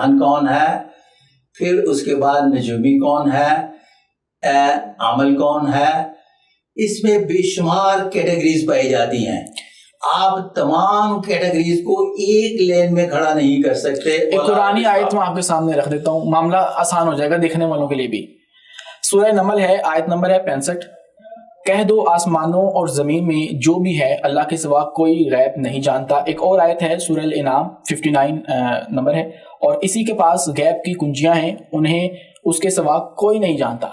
کاہن کون ہے، پھر اس کے بعد نجومی کون ہے، عامل کون ہے. اس میں بے شمار کیٹیگریز پائی جاتی ہیں. آپ تمام کیٹیگریز کو ایک لین میں کھڑا نہیں کر سکتے. ایک قرآنی آیت میں آپ کے سامنے رکھ دیتا ہوں، معاملہ آسان ہو جائے گا دیکھنے والوں کے لیے بھی. سورہ نمل ہے، آیت نمبر ہے 65. کہہ دو آسمانوں اور زمین میں جو بھی ہے اللہ کے سوا کوئی غیب نہیں جانتا. ایک اور آیت ہے سورہ الانعام 59 نمبر ہے، اور اسی کے پاس غیب کی کنجیاں ہیں، انہیں اس کے سوا کوئی نہیں جانتا.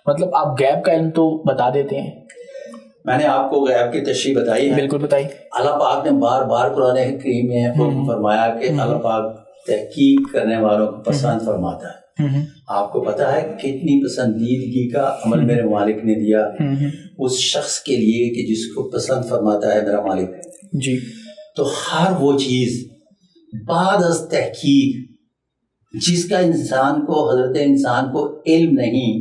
مطلب آپ غیب کا علم تو بتا دیتے ہیں. میں نے آپ کو غیب کی تشریح بتائی ہے. بالکل بتائی. اللہ پاک نے بار بار قرآن کریم میں حکم فرمایا کہ اللہ پاک تحقیق کرنے والوں کو پسند فرماتا ہے. آپ کو پتا ہے کتنی پسندیدگی کا عمل میرے مالک نے دیا اس شخص کے لیے کہ جس کو پسند فرماتا ہے میرا مالک جی. تو ہر وہ چیز بعد از تحقیق جس کا انسان کو حضرت انسان کو علم نہیں،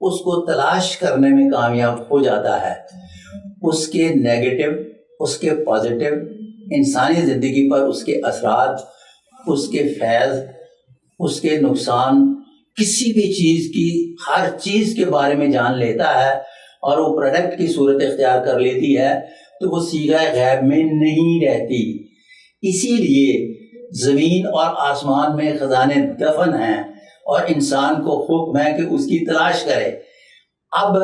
اس کو تلاش کرنے میں کامیاب ہو جاتا ہے. اس کے نیگیٹو، اس کے پازیٹو، انسانی زندگی پر اس کے اثرات، اس کے فیض، اس کے نقصان، کسی بھی چیز کی ہر چیز کے بارے میں جان لیتا ہے اور وہ پروڈکٹ کی صورت اختیار کر لیتی ہے، تو وہ صیغہ غیب میں نہیں رہتی. اسی لیے زمین اور آسمان میں خزانے دفن ہیں اور انسان کو حکم ہے کہ اس کی تلاش کرے. اب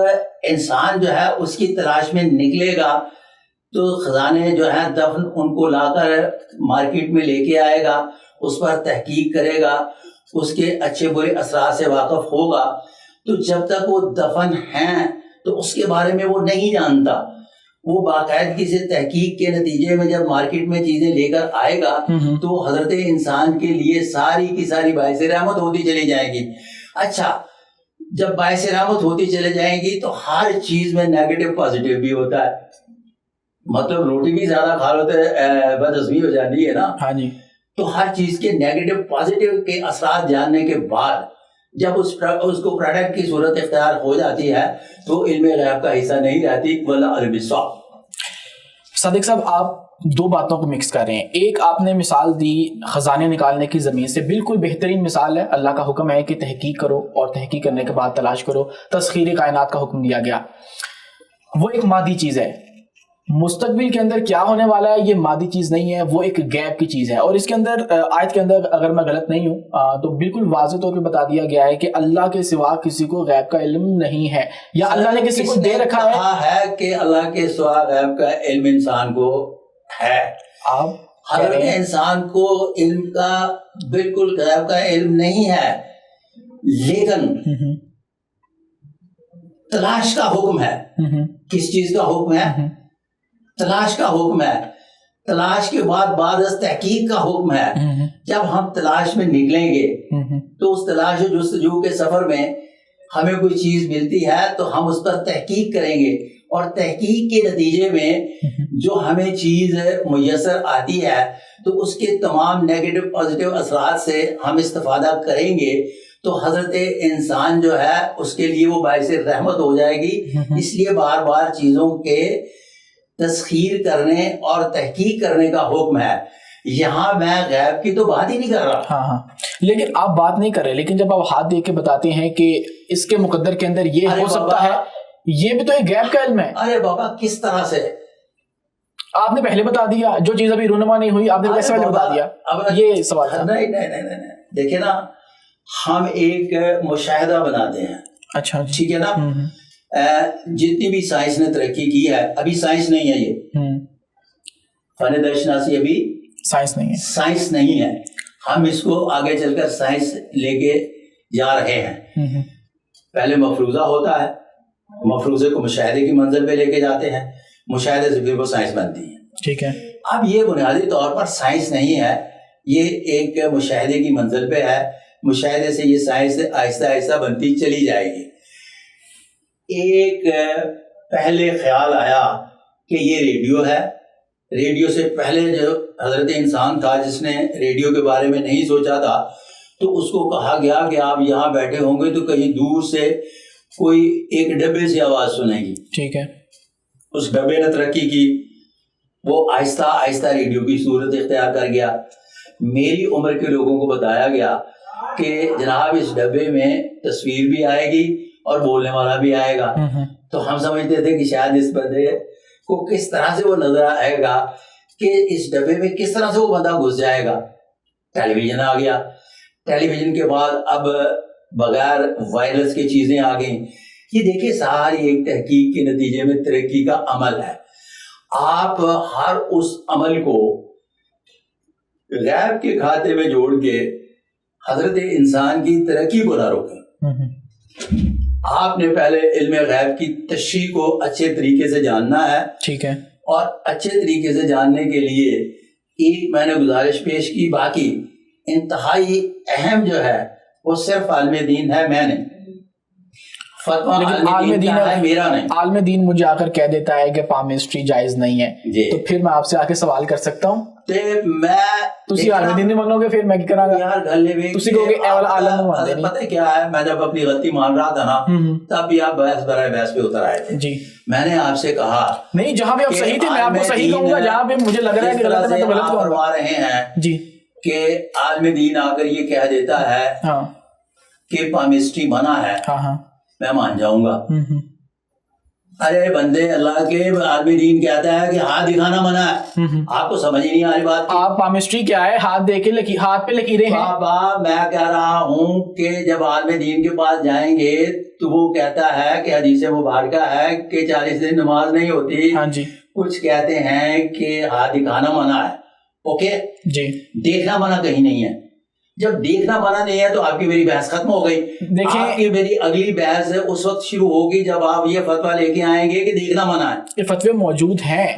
انسان جو ہے اس کی تلاش میں نکلے گا تو خزانے جو ہیں دفن ان کو لا کر مارکیٹ میں لے کے آئے گا، اس پر تحقیق کرے گا، اس کے اچھے برے اثرات سے واقف ہوگا. تو جب تک وہ دفن ہیں تو اس کے بارے میں وہ نہیں جانتا. وہ باقاعدگی سے تحقیق کے نتیجے میں جب مارکیٹ میں چیزیں لے کر آئے گا تو حضرت انسان کے لیے ساری کی ساری باعث رحمت ہوتی چلی جائے گی. اچھا، جب باعث رحمت ہوتی چلے جائیں گی تو ہر چیز میں نیگیٹو پازیٹیو بھی ہوتا ہے. مطلب روٹی بھی زیادہ کھا لو تو بدہضمی ہو جاتی ہے نا. ہاں جی. تو ہر چیز کے نیگیٹو پازیٹیو کے اثرات جاننے کے بعد جب اس کو پروڈکٹ کی صورت اختیار ہو جاتی ہے تو علم غیب کا حصہ نہیں رہتی. واللہ علم الصواب. صادق صاحب، آپ دو باتوں کو مکس کر رہے ہیں. ایک آپ نے مثال دی خزانے نکالنے کی زمین سے، بالکل بہترین مثال ہے. اللہ کا حکم ہے کہ تحقیق کرو اور تحقیق کرنے کے بعد تلاش کرو. تسخیر کائنات کا حکم دیا گیا. وہ ایک مادی چیز ہے. مستقبل کے اندر کیا ہونے والا ہے یہ مادی چیز نہیں ہے، وہ ایک غیب کی چیز ہے. اور اس کے اندر آیت کے اندر اگر میں غلط نہیں ہوں تو بالکل واضح طور پہ بتا دیا گیا ہے کہ اللہ کے سوا کسی کو غیب کا علم نہیں ہے، یا اللہ نے کسی کو دے رکھا ہے کہ اللہ کے سوا غیب کا علم انسان کو ہے. حضرت انسان کو علم کا بالکل غیب کا علم نہیں ہے، لیکن تلاش کا حکم ہے. کس چیز کا حکم ہے؟ تلاش کا حکم ہے. تلاش کے بعد از تحقیق کا حکم ہے. جب ہم تلاش میں نکلیں گے تو اس تلاش و جستجو کے سفر میں ہمیں کوئی چیز ملتی ہے تو ہم اس پر تحقیق کریں گے، اور تحقیق کے نتیجے میں جو ہمیں چیز میسر آتی ہے تو اس کے تمام نیگیٹو پازیٹیو اثرات سے ہم استفادہ کریں گے. تو حضرت انسان جو ہے اس کے لیے وہ باعث رحمت ہو جائے گی. اس لیے بار بار چیزوں کے تسخیر کرنے اور تحقیق کرنے کا حکم ہے. یہاں میں غیب کی تو بات ہی نہیں کر رہا. ہاں، لیکن آپ بات نہیں کر رہے، لیکن جب آپ ہاتھ دے کے بتاتے ہیں کہ اس کے مقدر کے اندر یہ ہو سکتا ہے، یہ بھی تو ایک غیب کا علم ہے. ارے بابا، کس طرح سے؟ آپ نے پہلے بتا دیا، جو چیز ابھی رونما نہیں ہوئی آپ نے کیسے پہلے بتا دیا؟ یہ سوال تھا. نہیں، دیکھیں نا، ہم ایک مشاہدہ بناتے ہیں. اچھا، ٹھیک ہے نا. جتنی بھی سائنس نے ترقی کی ہے، ابھی سائنس نہیں ہے. یہ فن درشناسی ابھی سائنس نہیں ہے. ہم اس کو آگے چل کر سائنس لے کے جا رہے ہیں. پہلے مفروضہ ہوتا ہے، مفروضے کو مشاہدے کی منزل پہ لے کے جاتے ہیں، مشاہدے سے پھر وہ سائنس بنتی ہے. ٹھیک ہے. اب یہ بنیادی طور پر سائنس نہیں ہے، یہ ایک مشاہدے کی منزل پہ ہے. مشاہدے سے یہ سائنس آہستہ آہستہ بنتی چلی جائے گی. ایک پہلے خیال آیا کہ یہ ریڈیو ہے. ریڈیو سے پہلے جو حضرت انسان تھا جس نے ریڈیو کے بارے میں نہیں سوچا تھا، تو اس کو کہا گیا کہ آپ یہاں بیٹھے ہوں گے تو کہیں دور سے کوئی ایک ڈبے سے آواز سنیں گی. ٹھیک ہے. اس ڈبے نے ترقی کی، وہ آہستہ آہستہ ریڈیو کی صورت اختیار کر گیا. میری عمر کے لوگوں کو بتایا گیا کہ جناب اس ڈبے میں تصویر بھی آئے گی اور بولنے والا بھی آئے گا. تو ہم سمجھتے تھے کہ شاید اس بندے کو کس طرح سے وہ نظر آئے گا کہ اس ڈبے میں کس طرح سے وہ بندہ گھس جائے گا. ٹیلی ویژن آ گیا. ٹیلی ویژن کے بعد اب بغیر وائرس کی چیزیں آ گئیں. یہ دیکھیں ساری ایک تحقیق کے نتیجے میں ترقی کا عمل ہے. آپ ہر اس عمل کو غیب کے کھاتے میں جوڑ کے حضرت انسان کی ترقی کو نہ روکیں. آپ نے پہلے علم غیب کی تشریح کو اچھے طریقے سے جاننا ہے. ٹھیک ہے. اور اچھے طریقے سے جاننے کے لیے ایک میں نے گزارش پیش کی، باقی انتہائی اہم جو ہے وہ صرف عالم دین ہے، میں نہیں. فتویٰ عالم دین کا ہے، میرا نہیں. عالم دین مجھے آ کر کہہ دیتا ہے کہ پامسٹری جائز نہیں ہے، تو پھر میں آپ سے آ کے سوال کر سکتا ہوں؟ تسی عالم دین نہیں منو گے پھر میں کی کرا گا یار. گلے میں تسی کہو گے اے والا عالم نہیں مانتے نہیں. پتہ کیا ہے، میں جب اپنی غلطی مان رہا تھا نا تب بھی آپ بحث برائے بحث پہ اتر آئے تھے. جی میں نے آپ سے کہا نہیں، جہاں پہ آپ صحیح تھے میں آپ کو صحیح کہوں گا، جہاں پہ مجھے لگ رہا ہے کہ غلط ہے میں تو غلط کہوں گا. رہے ہیں جی کہ عالم دین آ کر یہ کہہ دیتا ہے کہ پامسٹری منع ہے، میں مان جاؤں گا. ارے بندے اللہ کے، عالم دین کہتا ہے کہ ہاتھ دکھانا منع ہے. آپ کو سمجھ ہی نہیں آ رہی بات. آپ پامسٹری کیا ہے؟ ہاتھ دے کے ہاتھ پہ لکیریں ہیں. بابا میں کہہ رہا ہوں کہ جب عالم دین کے پاس جائیں گے تو وہ کہتا ہے کہ حدیث مبارکہ ہے کہ 40 دن نماز نہیں ہوتی. ہاں جی. کچھ کہتے ہیں کہ ہاتھ دکھانا منع ہے. اوکے جی. دیکھنا منع کہیں نہیں ہے. جب دیکھنا منع نہیں ہے تو آپ کی میری بحث ختم ہو گئی. دیکھیں آپ کی میری اگلی بحث اس وقت شروع ہوگی جب آپ یہ فتویٰ لے کے آئیں گے کہ دیکھنا منع ہے. یہ فتوے موجود ہیں.